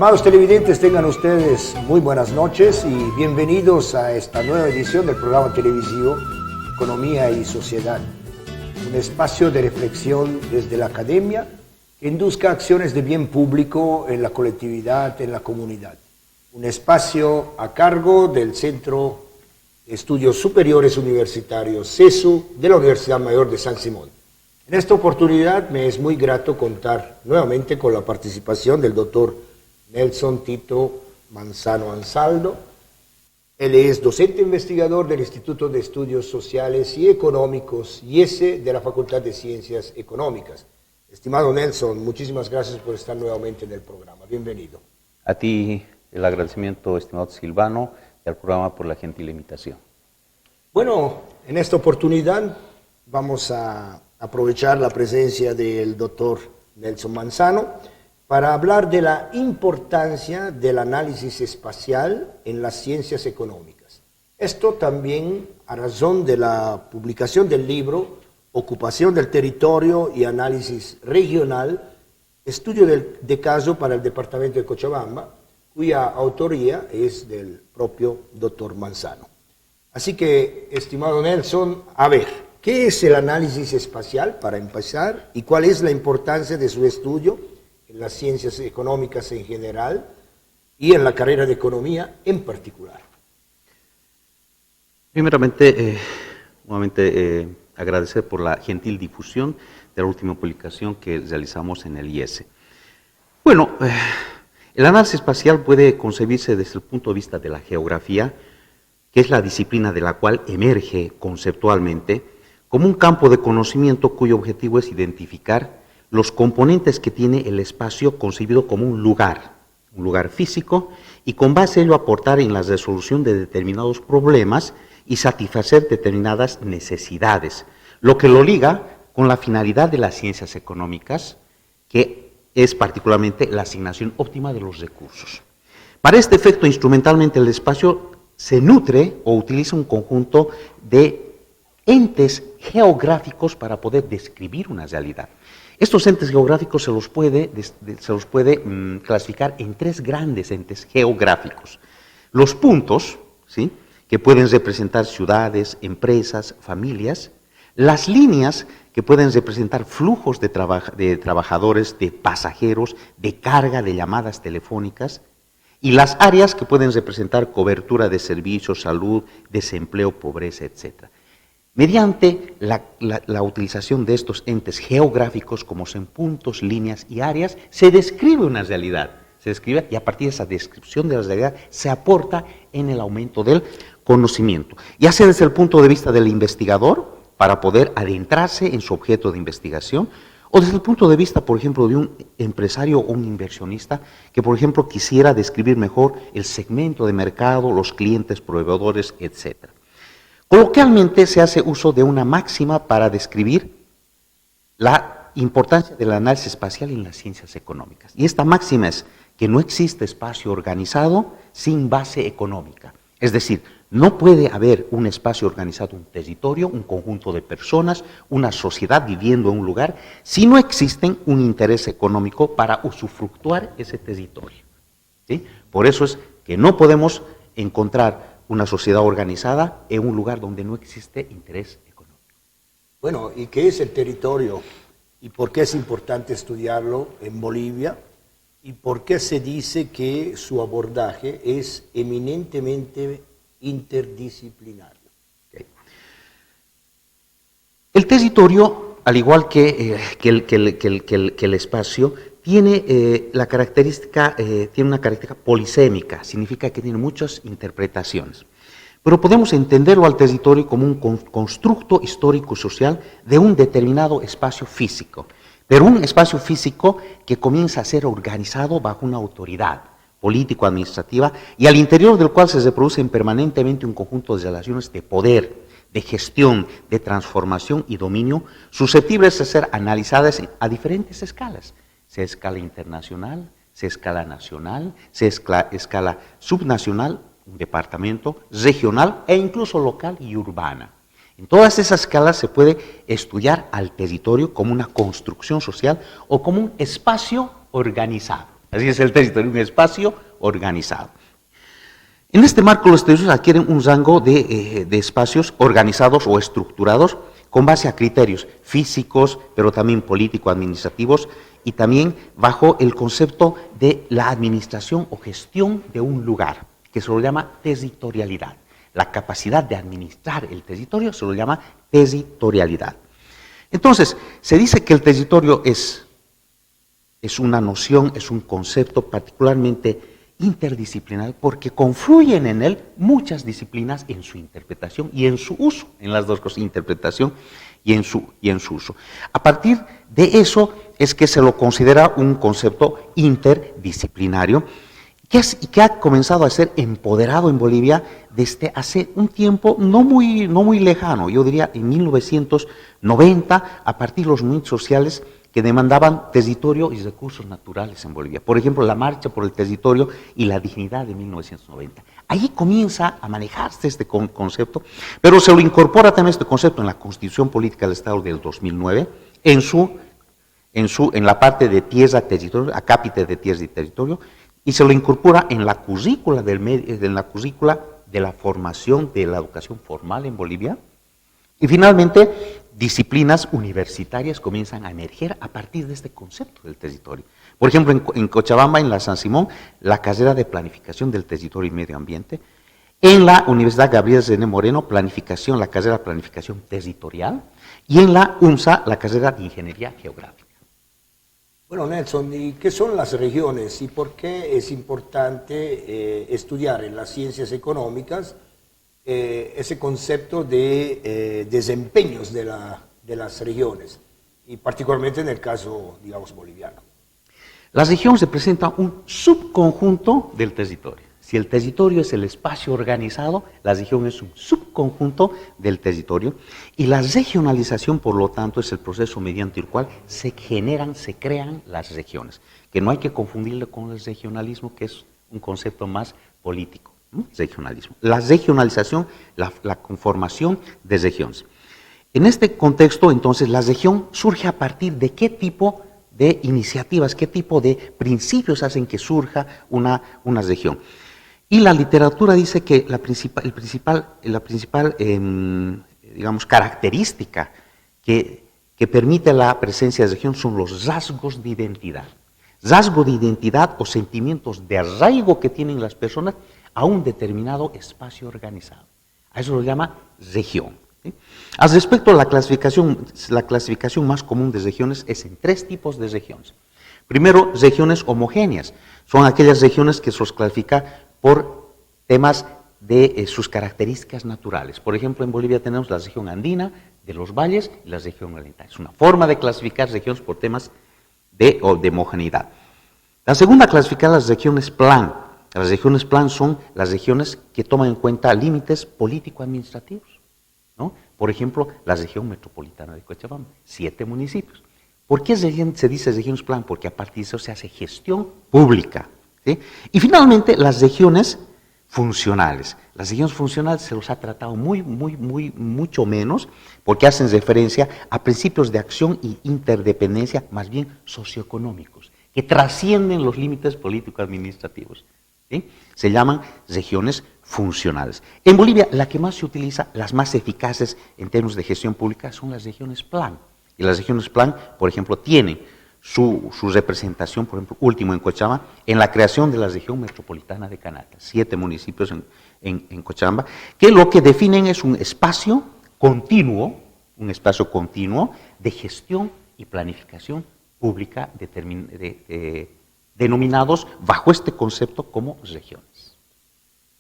Amados televidentes, tengan ustedes muy buenas noches y bienvenidos a esta nueva edición del programa televisivo Economía y Sociedad, un espacio de reflexión desde la academia que induzca acciones de bien público en la colectividad, en la comunidad. Un espacio a cargo del Centro de Estudios Superiores Universitarios, CESU, de la Universidad Mayor de San Simón. En esta oportunidad me es muy grato contar nuevamente con la participación del doctor Nelson Tito Manzano Ansaldo. Él es docente investigador del Instituto de Estudios Sociales y Económicos, IESE, de la Facultad de Ciencias Económicas. Estimado Nelson, muchísimas gracias por estar nuevamente en el programa. Bienvenido. A ti el agradecimiento, estimado Silvano, y al programa por la gentil invitación. Bueno, en esta oportunidad vamos a aprovechar la presencia del doctor Nelson Manzano para hablar de la importancia del análisis espacial en las ciencias económicas. Esto también a razón de la publicación del libro Ocupación del Territorio y Análisis Regional, estudio de caso para el departamento de Cochabamba, cuya autoría es del propio doctor Manzano. Así que, estimado Nelson, a ver, ¿qué es el análisis espacial para empezar y cuál es la importancia de su estudio en las ciencias económicas en general y en la carrera de economía en particular? Primeramente, nuevamente agradecer por la gentil difusión de la última publicación que realizamos en el IESE. Bueno, el análisis espacial puede concebirse desde el punto de vista de la geografía, que es la disciplina de la cual emerge conceptualmente como un campo de conocimiento cuyo objetivo es identificar los componentes que tiene el espacio concebido como un lugar físico, y con base a ello aportar en la resolución de determinados problemas y satisfacer determinadas necesidades, lo que lo liga con la finalidad de las ciencias económicas, que es particularmente la asignación óptima de los recursos. Para este efecto, instrumentalmente, el espacio se nutre o utiliza un conjunto de entes geográficos para poder describir una realidad. Estos entes geográficos se los puede clasificar en tres grandes entes geográficos. Los puntos, ¿sí?, que pueden representar ciudades, empresas, familias. Las líneas, que pueden representar flujos de trabajadores, de pasajeros, de carga, de llamadas telefónicas. Y las áreas, que pueden representar cobertura de servicios, salud, desempleo, pobreza, etc. Mediante la utilización de estos entes geográficos, como son puntos, líneas y áreas, se describe una realidad. Se describe, y a partir de esa descripción de la realidad se aporta en el aumento del conocimiento. Ya sea desde el punto de vista del investigador, para poder adentrarse en su objeto de investigación, o desde el punto de vista, por ejemplo, de un empresario o un inversionista que, por ejemplo, quisiera describir mejor el segmento de mercado, los clientes, proveedores, etc. Coloquialmente se hace uso de una máxima para describir la importancia del análisis espacial en las ciencias económicas. Y esta máxima es que no existe espacio organizado sin base económica. Es decir, no puede haber un espacio organizado, un territorio, un conjunto de personas, una sociedad viviendo en un lugar, si no existe un interés económico para usufructuar ese territorio, ¿sí? Por eso es que no podemos encontrar una sociedad organizada en un lugar donde no existe interés económico. Bueno, ¿y qué es el territorio? ¿Y por qué es importante estudiarlo en Bolivia? ¿Y por qué se dice que su abordaje es eminentemente interdisciplinario? Okay. El territorio, al igual que el espacio, tiene una característica polisémica, significa que tiene muchas interpretaciones. Pero podemos entenderlo al territorio como un constructo histórico y social de un determinado espacio físico, pero un espacio físico que comienza a ser organizado bajo una autoridad político-administrativa y al interior del cual se reproducen permanentemente un conjunto de relaciones de poder, de gestión, de transformación y dominio, susceptibles de ser analizadas a diferentes escalas. Se escala internacional, se escala nacional, se escala subnacional, un departamento, regional e incluso local y urbana. En todas esas escalas se puede estudiar al territorio como una construcción social o como un espacio organizado. Así es el territorio, un espacio organizado. En este marco, los territorios adquieren un rango de espacios organizados o estructurados con base a criterios físicos, pero también político-administrativos, y también bajo el concepto de la administración o gestión de un lugar, que se lo llama territorialidad. La capacidad de administrar el territorio se lo llama territorialidad. Entonces, se dice que el territorio es una noción, es un concepto particularmente interdisciplinar porque confluyen en él muchas disciplinas en su interpretación y en su uso, en las dos cosas, interpretación y en su uso. A partir de eso es que se lo considera un concepto interdisciplinario que ha comenzado a ser empoderado en Bolivia desde hace un tiempo no muy lejano, yo diría en 1990, a partir de los movimientos sociales que demandaban territorio y recursos naturales en Bolivia. Por ejemplo, la Marcha por el Territorio y la Dignidad de 1990. Allí comienza a manejarse este concepto, pero se lo incorpora también este concepto en la Constitución Política del Estado del 2009, en la parte de tierra, territorio, acápite de tierra y territorio, y se lo incorpora en la currícula de la formación de la educación formal en Bolivia. Y finalmente, disciplinas universitarias comienzan a emerger a partir de este concepto del territorio. Por ejemplo, en Cochabamba, en la San Simón, la carrera de planificación del territorio y medio ambiente. En la Universidad Gabriel René Moreno, la carrera de planificación territorial. Y en la UNSA, la carrera de ingeniería geográfica. Bueno, Nelson, ¿y qué son las regiones y por qué es importante estudiar en las ciencias económicas ese concepto de desempeños de las regiones, y particularmente en el caso, digamos, boliviano? Las regiones representan un subconjunto del territorio. Si el territorio es el espacio organizado, la región es un subconjunto del territorio, y la regionalización, por lo tanto, es el proceso mediante el cual se crean las regiones, que no hay que confundirlo con el regionalismo, que es un concepto más político. Regionalismo. La regionalización, la conformación de regiones. En este contexto, entonces, la región surge a partir de qué tipo de iniciativas, qué tipo de principios hacen que surja una región. Y la literatura dice que la principal digamos, característica que permite la presencia de región son los rasgos de identidad. Rasgo de identidad o sentimientos de arraigo que tienen las personas a un determinado espacio organizado. A eso lo llama región. ¿Sí? Al respecto, la clasificación más común de regiones es en 3 tipos de regiones. Primero, regiones homogéneas. Son aquellas regiones que se los clasifica por temas de sus características naturales. Por ejemplo, en Bolivia tenemos la región andina, de los valles y la región oriental. Es una forma de clasificar regiones por temas de homogeneidad. La segunda clasifica las regiones plan. Las regiones plan son las regiones que toman en cuenta límites político-administrativos, ¿no? Por ejemplo, la región metropolitana de Cochabamba, 7 municipios. ¿Por qué se dice regiones plan? Porque a partir de eso se hace gestión pública, ¿sí? Y finalmente, las regiones funcionales. Las regiones funcionales se los ha tratado mucho menos, porque hacen referencia a principios de acción y interdependencia, más bien socioeconómicos, que trascienden los límites político-administrativos. ¿Sí? Se llaman regiones funcionales. En Bolivia, la que más se utiliza, las más eficaces en términos de gestión pública, son las regiones plan. Y las regiones plan, por ejemplo, tienen su representación, por ejemplo, último en Cochabamba, en la creación de la región metropolitana de Canata, 7 municipios en Cochabamba, que lo que definen es un espacio continuo de gestión y planificación pública denominados bajo este concepto como regiones.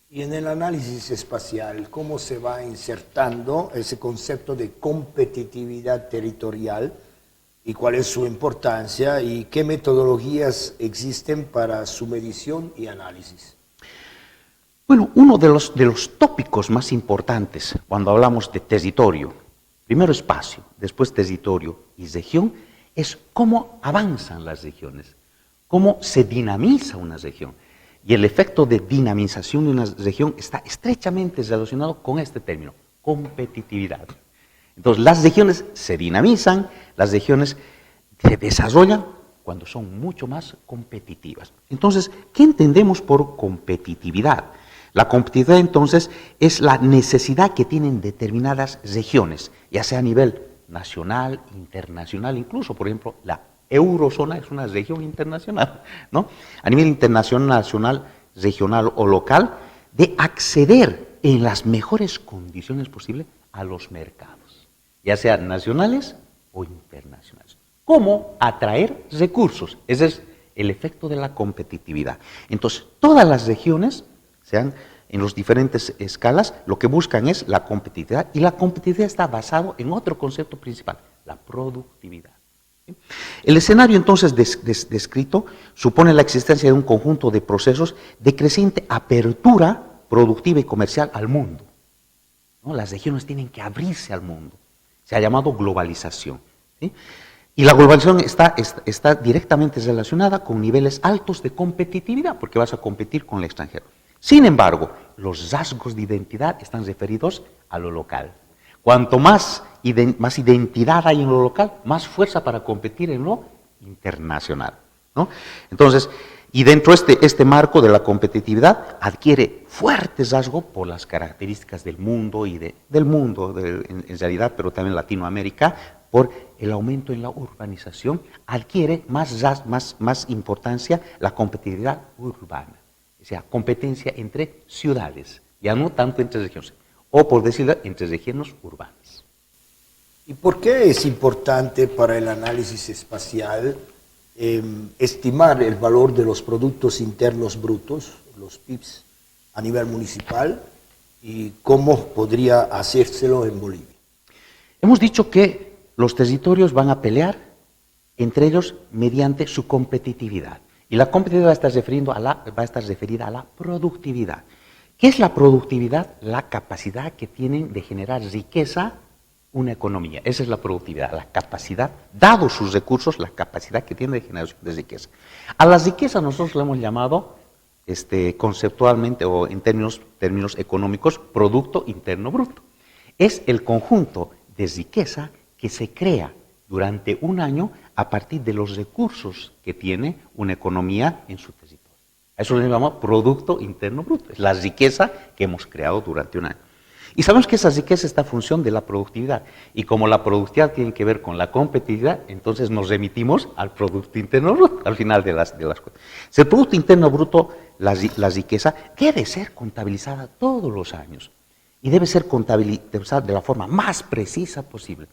Y en el análisis espacial, ¿cómo se va insertando ese concepto de competitividad territorial y cuál es su importancia y qué metodologías existen para su medición y análisis? Bueno, uno de los tópicos más importantes cuando hablamos de territorio, primero espacio, después territorio y región, es cómo avanzan las regiones. Cómo se dinamiza una región. Y el efecto de dinamización de una región está estrechamente relacionado con este término, competitividad. Entonces, las regiones se dinamizan, las regiones se desarrollan cuando son mucho más competitivas. Entonces, ¿qué entendemos por competitividad? La competitividad, entonces, es la necesidad que tienen determinadas regiones, ya sea a nivel nacional, internacional, incluso, por ejemplo, la eurozona es una región internacional, ¿no? A nivel internacional, nacional, regional o local, de acceder en las mejores condiciones posibles a los mercados, ya sean nacionales o internacionales. ¿Cómo atraer recursos? Ese es el efecto de la competitividad. Entonces, todas las regiones, sean en las diferentes escalas, lo que buscan es la competitividad, y la competitividad está basado en otro concepto principal, la productividad. El escenario entonces descrito supone la existencia de un conjunto de procesos de creciente apertura productiva y comercial al mundo, ¿no? Las regiones tienen que abrirse al mundo. Se ha llamado globalización, ¿sí? Y la globalización está directamente relacionada con niveles altos de competitividad, porque vas a competir con el extranjero. Sin embargo, los rasgos de identidad están referidos a lo local. Cuanto más identidad hay en lo local, más fuerza para competir en lo internacional, ¿no? Entonces, y dentro de este marco de la competitividad adquiere fuerte rasgo por las características del mundo y en realidad, pero también Latinoamérica, por el aumento en la urbanización, adquiere más importancia la competitividad urbana, o sea, competencia entre ciudades, ya no tanto entre regiones, o por decirlo, entre regiones urbanas. ¿Y por qué es importante para el análisis espacial estimar el valor de los productos internos brutos, los PIBs, a nivel municipal, y cómo podría hacérselo en Bolivia? Hemos dicho que los territorios van a pelear entre ellos mediante su competitividad. Y la competitividad va a estar referida a la productividad. ¿Qué es la productividad? La capacidad que tienen de generar riqueza una economía. Esa es la productividad, la capacidad, dados sus recursos, la capacidad que tiene de generación de riqueza. A la riqueza nosotros la hemos llamado conceptualmente o en términos económicos, Producto Interno Bruto. Es el conjunto de riqueza que se crea durante un año a partir de los recursos que tiene una economía en su territorio. A eso le llamamos Producto Interno Bruto. Es la riqueza que hemos creado durante un año. Y sabemos que esa riqueza está en función de la productividad. Y como la productividad tiene que ver con la competitividad, entonces nos remitimos al Producto Interno Bruto, al final de las cuentas. Si el Producto Interno Bruto, la riqueza, debe ser contabilizada todos los años. Y debe ser contabilizada de la forma más precisa posible.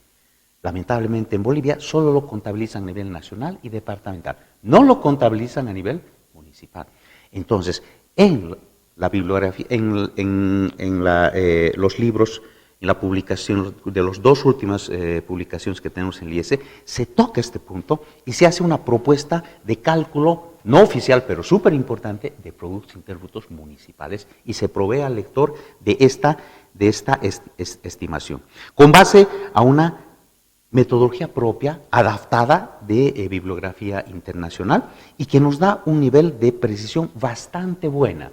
Lamentablemente en Bolivia solo lo contabilizan a nivel nacional y departamental. No lo contabilizan a nivel municipal. Entonces, en la bibliografía, los libros, en la publicación de las dos últimas publicaciones que tenemos en el IES, se toca este punto y se hace una propuesta de cálculo no oficial, pero súper importante, de productos internos brutos municipales, y se provee al lector de esta estimación, con base a una metodología propia, adaptada de bibliografía internacional, y que nos da un nivel de precisión bastante buena.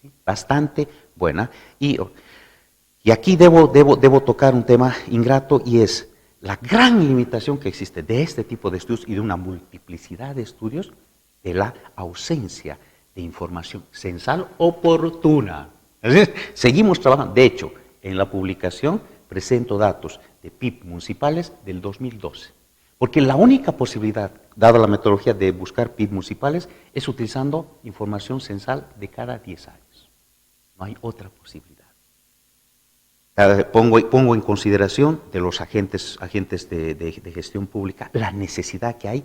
¿Sí? Bastante buena. Y aquí debo tocar un tema ingrato, y es la gran limitación que existe de este tipo de estudios y de una multiplicidad de estudios, de la ausencia de información censal oportuna. Seguimos trabajando. De hecho, en la publicación presento datos de PIB municipales del 2012. Porque la única posibilidad, dada la metodología de buscar PIB municipales, es utilizando información censal de cada 10 años. No hay otra posibilidad. Pongo en consideración de los agentes de gestión pública la necesidad que hay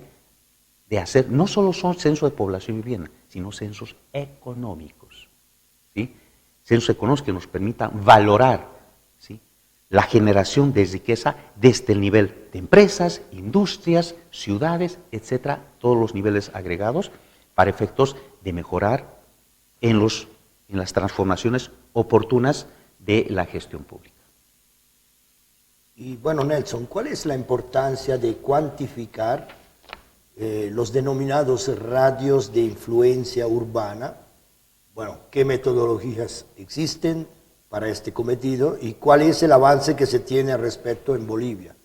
de hacer, no solo son censos de población y vivienda, sino censos económicos. ¿Sí? Censos económicos que nos permitan valorar, ¿sí?, la generación de riqueza desde el nivel de empresas, industrias, ciudades, etcétera, todos los niveles agregados, para efectos de mejorar en las transformaciones oportunas de la gestión pública. Y bueno, Nelson, ¿cuál es la importancia de cuantificar los denominados radios de influencia urbana? Bueno, ¿qué metodologías existen para este cometido y cuál es el avance que se tiene al respecto en Bolivia?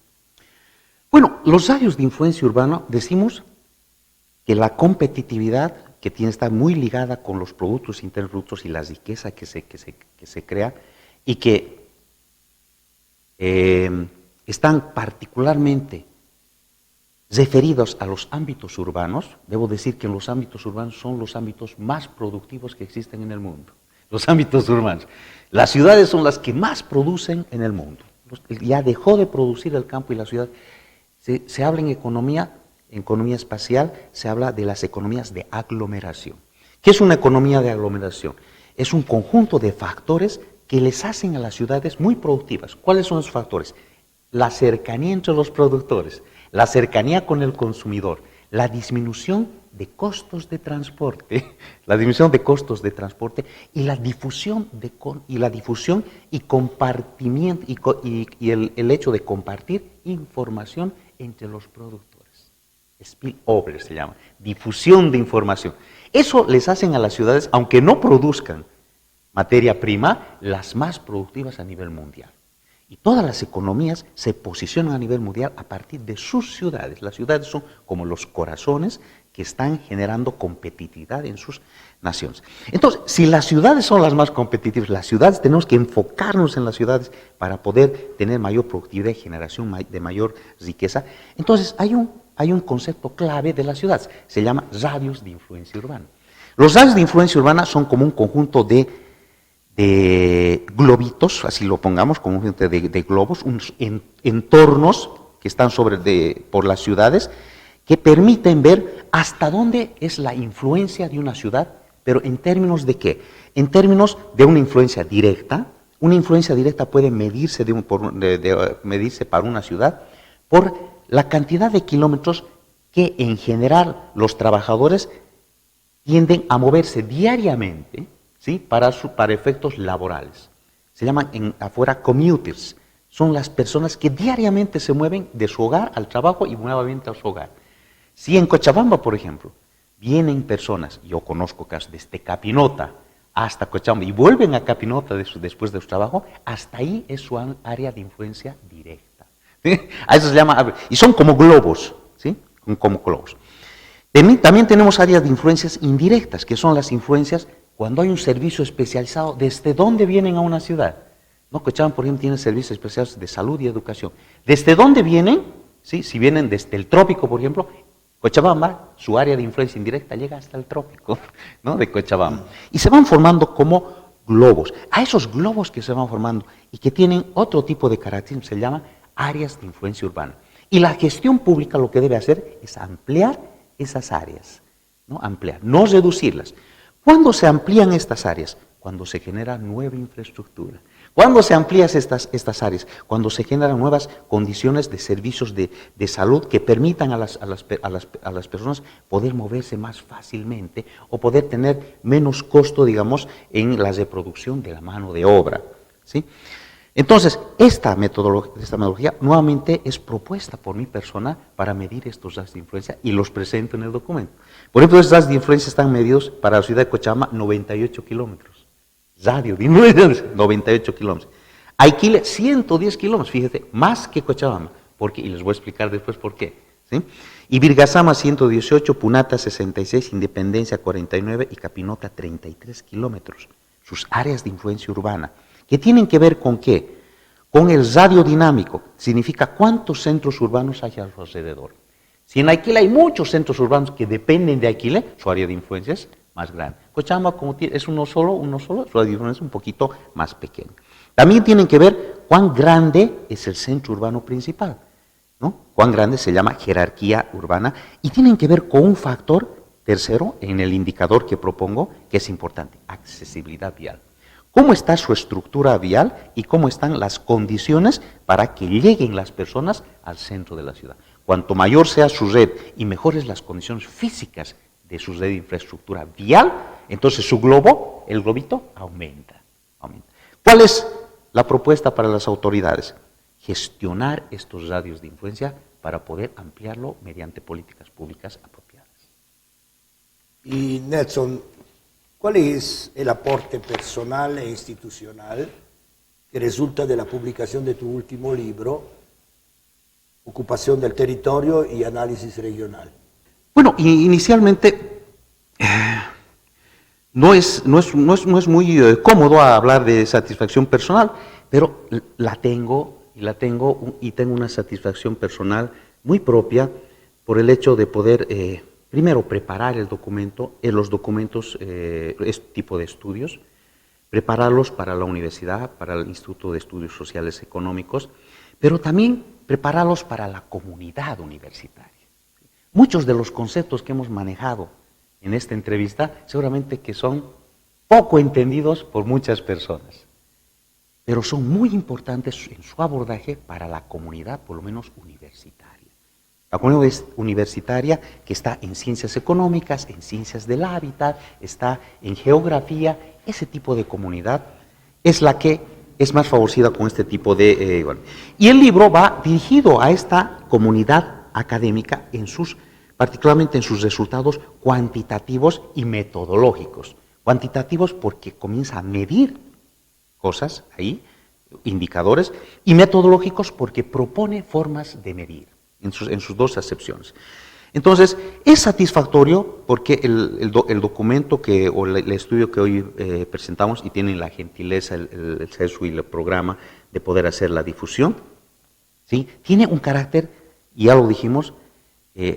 Bueno, los radios de influencia urbana, decimos, que la competitividad que tiene está muy ligada con los productos internos brutos y la riqueza que se crea y que están particularmente referidos a los ámbitos urbanos. Debo decir que los ámbitos urbanos son los ámbitos más productivos que existen en el mundo. Los ámbitos urbanos. Las ciudades son las que más producen en el mundo. Ya dejó de producir el campo y la ciudad. Se habla en economía espacial, se habla de las economías de aglomeración. ¿Qué es una economía de aglomeración? Es un conjunto de factores que les hacen a las ciudades muy productivas. ¿Cuáles son esos factores? La cercanía entre los productores, la cercanía con el consumidor, la disminución de costos de transporte, y la difusión y compartimiento y el hecho de compartir información entre los productores. Spillover se llama, difusión de información. Eso les hacen a las ciudades, aunque no produzcan materia prima, las más productivas a nivel mundial. Y todas las economías se posicionan a nivel mundial a partir de sus ciudades. Las ciudades son como los corazones que están generando competitividad en sus naciones. Entonces, si las ciudades son las más competitivas, las ciudades tenemos que enfocarnos en las ciudades para poder tener mayor productividad y generación de mayor riqueza. Entonces, hay un concepto clave de las ciudades, se llama radios de influencia urbana. Los radios de influencia urbana son como un conjunto de globitos, así lo pongamos, como un conjunto de globos, unos entornos que están por las ciudades, que permiten ver hasta dónde es la influencia de una ciudad, pero en términos de ¿qué? En términos de una influencia directa. Una influencia directa puede medirse, medirse para una ciudad por la cantidad de kilómetros que en general los trabajadores tienden a moverse diariamente, ¿sí? para efectos laborales. Se llaman afuera commuters. Son las personas que diariamente se mueven de su hogar al trabajo y nuevamente a su hogar. Si en Cochabamba, por ejemplo, vienen personas, yo conozco casos desde Capinota hasta Cochabamba y vuelven a Capinota después de su trabajo, hasta ahí es su área de influencia directa. ¿Sí? A eso se llama, y son como globos, ¿sí? Como globos. También tenemos áreas de influencias indirectas, que son las influencias cuando hay un servicio especializado. ¿Desde dónde vienen a una ciudad? ¿No? Cochabamba, por ejemplo, tiene servicios especiales de salud y educación. ¿Desde dónde vienen? ¿Sí? Si vienen desde el trópico, por ejemplo, Cochabamba, su área de influencia indirecta llega hasta el trópico, ¿no? De Cochabamba. Y se van formando como globos. A esos globos que se van formando y que tienen otro tipo de características se llaman áreas de influencia urbana. Y la gestión pública lo que debe hacer es ampliar esas áreas, ¿no? Ampliar, no reducirlas. ¿Cuándo se amplían estas áreas? Cuando se genera nueva infraestructura. ¿Cuándo se amplían estas áreas? Cuando se generan nuevas condiciones de servicios de salud que permitan a las personas poder moverse más fácilmente o poder tener menos costo, digamos, en la reproducción de la mano de obra, ¿sí? Entonces, esta metodología nuevamente es propuesta por mi persona para medir estos radios de influencia y los presento en el documento. Por ejemplo, estos radios de influencia están medidos para la ciudad de Cochabamba 98 kilómetros. Radio de influencia 98 kilómetros. Aiquile 110 kilómetros, fíjate, más que Cochabamba, y les voy a explicar después por qué. ¿Sí? Y Virgasama 118, Punata 66, Independencia 49 y Capinota 33 kilómetros. Sus áreas de influencia urbana. ¿Qué tienen que ver con qué? Con el radio dinámico. Significa cuántos centros urbanos hay a su alrededor. Si en Aiquile hay muchos centros urbanos que dependen de Aiquile, su área de influencia es más grande. Cochabamba, como es uno solo, su área de influencia es un poquito más pequeña. También tienen que ver cuán grande es el centro urbano principal, ¿no? Cuán grande se llama jerarquía urbana, y tienen que ver con un factor tercero en el indicador que propongo, que es importante, accesibilidad vial. ¿Cómo está su estructura vial y cómo están las condiciones para que lleguen las personas al centro de la ciudad? Cuanto mayor sea su red y mejores las condiciones físicas de su red de infraestructura vial, entonces el globito aumenta. ¿Cuál es la propuesta para las autoridades? Gestionar estos radios de influencia para poder ampliarlo mediante políticas públicas apropiadas. Y Nelson, ¿cuál es el aporte personal e institucional que resulta de la publicación de tu último libro, Ocupación del Territorio y Análisis Regional? Bueno, inicialmente no es muy cómodo hablar de satisfacción personal, pero tengo una satisfacción personal muy propia por el hecho de poder, primero, preparar el documento, los documentos, este tipo de estudios, prepararlos para la universidad, para el Instituto de Estudios Sociales Económicos, pero también prepararlos para la comunidad universitaria. Muchos de los conceptos que hemos manejado en esta entrevista seguramente que son poco entendidos por muchas personas, pero son muy importantes en su abordaje para la comunidad, por lo menos universitaria. La comunidad universitaria que está en ciencias económicas, en ciencias del hábitat, está en geografía, ese tipo de comunidad es la que es más favorecida con este tipo de... Y el libro va dirigido a esta comunidad académica particularmente en sus resultados cuantitativos y metodológicos. Cuantitativos porque comienza a medir cosas ahí, indicadores, y metodológicos porque propone formas de medir en sus dos acepciones. Entonces, es satisfactorio porque el documento o el estudio que hoy presentamos, y tienen la gentileza, el CESU y el programa de poder hacer la difusión, ¿sí? Tiene un carácter, y ya lo dijimos,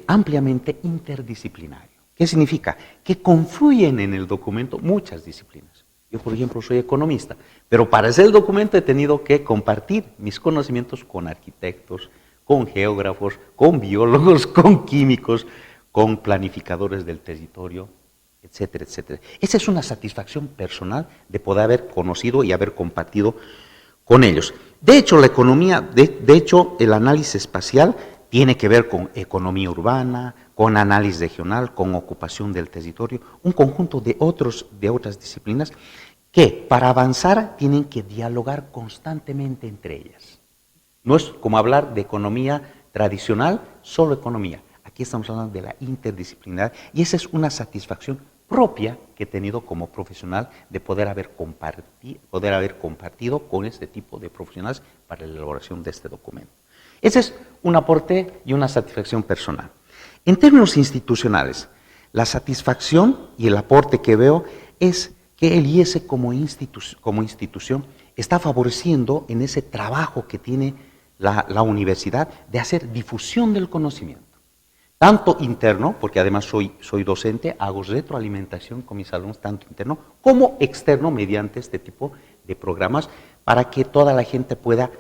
ampliamente interdisciplinario. ¿Qué significa? Que confluyen en el documento muchas disciplinas. Yo, por ejemplo, soy economista, pero para hacer el documento he tenido que compartir mis conocimientos con arquitectos, con geógrafos, con biólogos, con químicos, con planificadores del territorio, etcétera, etcétera. Esa es una satisfacción personal de poder haber conocido y haber compartido con ellos. De hecho, la economía, el análisis espacial tiene que ver con economía urbana, con análisis regional, con ocupación del territorio, un conjunto de otras disciplinas que para avanzar tienen que dialogar constantemente entre ellas. No es como hablar de economía tradicional, solo economía. Aquí estamos hablando de la interdisciplinaridad y esa es una satisfacción propia que he tenido como profesional de poder haber compartido con este tipo de profesionales para la elaboración de este documento. Ese es un aporte y una satisfacción personal. En términos institucionales, la satisfacción y el aporte que veo es que el IES como institución está favoreciendo en ese trabajo que tiene la universidad de hacer difusión del conocimiento. Tanto interno, porque además soy docente, hago retroalimentación con mis alumnos, tanto interno como externo, mediante este tipo de programas, para que toda la gente pueda,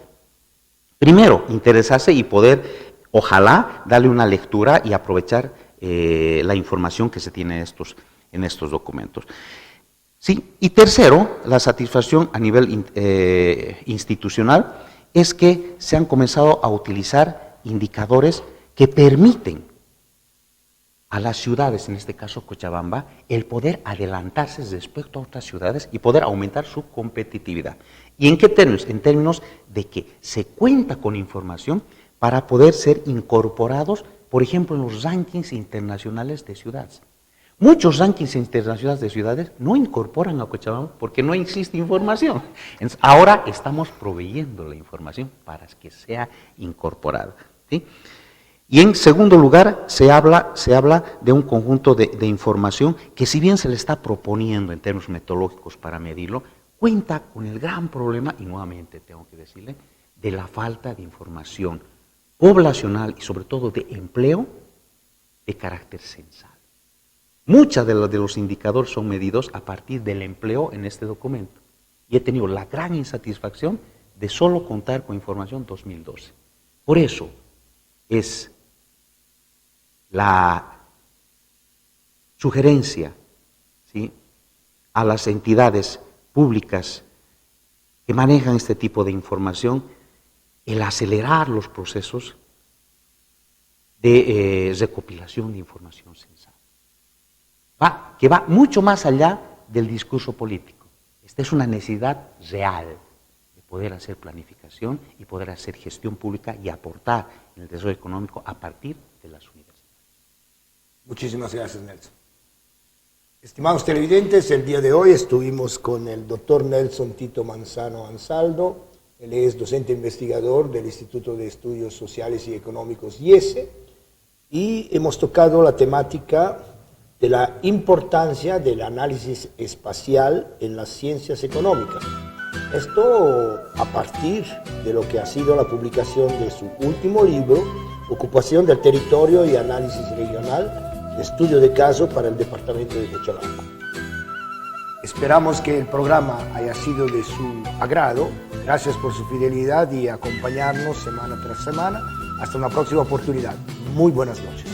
primero, interesarse y poder, ojalá, darle una lectura y aprovechar la información que se tiene en estos documentos. ¿Sí? Y tercero, la satisfacción a nivel institucional es que se han comenzado a utilizar indicadores que permiten a las ciudades, en este caso Cochabamba, el poder adelantarse respecto a otras ciudades y poder aumentar su competitividad. ¿Y en qué términos? En términos de que se cuenta con información para poder ser incorporados, por ejemplo, en los rankings internacionales de ciudades. Muchos rankings internacionales de ciudades no incorporan a Cochabamba porque no existe información. Entonces, ahora estamos proveyendo la información para que sea incorporada, ¿sí? Y en segundo lugar, se habla de un conjunto de información que, si bien se le está proponiendo en términos metodológicos para medirlo, cuenta con el gran problema, y nuevamente tengo que decirle, de la falta de información poblacional y sobre todo de empleo de carácter censal. Muchos de los indicadores son medidos a partir del empleo en este documento. Y he tenido la gran insatisfacción de solo contar con información 2012. Por eso es la sugerencia, ¿sí?, a las entidades públicas que manejan este tipo de información, el acelerar los procesos de recopilación de información censal. Que va mucho más allá del discurso político. Esta es una necesidad real de poder hacer planificación y poder hacer gestión pública y aportar en el desarrollo económico a partir de las universidades. Muchísimas gracias, Nelson. Estimados televidentes, el día de hoy estuvimos con el doctor Nelson Tito Manzano Ansaldo. Él es docente investigador del Instituto de Estudios Sociales y Económicos IESE y hemos tocado la temática de la importancia del análisis espacial en las ciencias económicas. Esto a partir de lo que ha sido la publicación de su último libro, Ocupación del Territorio y Análisis Regional, estudio de caso para el departamento de Cochabamba. Esperamos que el programa haya sido de su agrado. Gracias por su fidelidad y acompañarnos semana tras semana. Hasta una próxima oportunidad. Muy buenas noches.